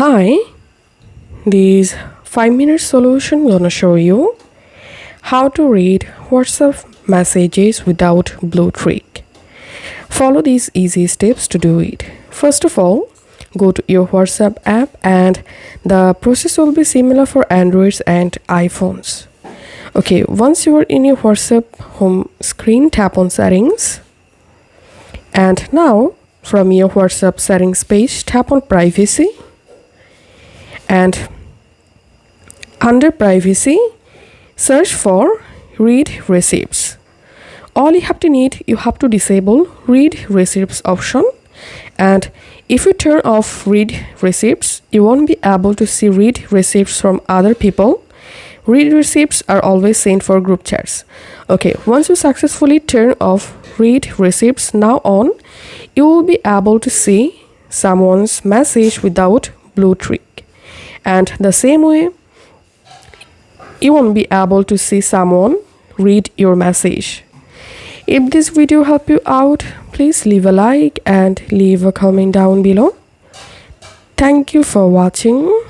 Hi, this 5-minute solution gonna show you how to read WhatsApp messages without blue tick. Follow these easy steps to do it. First of all, go to your WhatsApp app and the process will be similar for Androids and iPhones. Okay, once you are in your WhatsApp home screen, tap on settings. And now from your WhatsApp settings page, tap on privacy. And under privacy, search for read receipts. All you have to disable read receipts option, and if you turn off read receipts, you won't be able to see read receipts from other people. Read receipts are always sent for group chats. Okay, once you successfully turn off read receipts, now on you will be able to see someone's message without blue tick. And the same way, you won't be able to see someone read your message. If this video helped you out, please leave a like and leave a comment down below. Thank you for watching.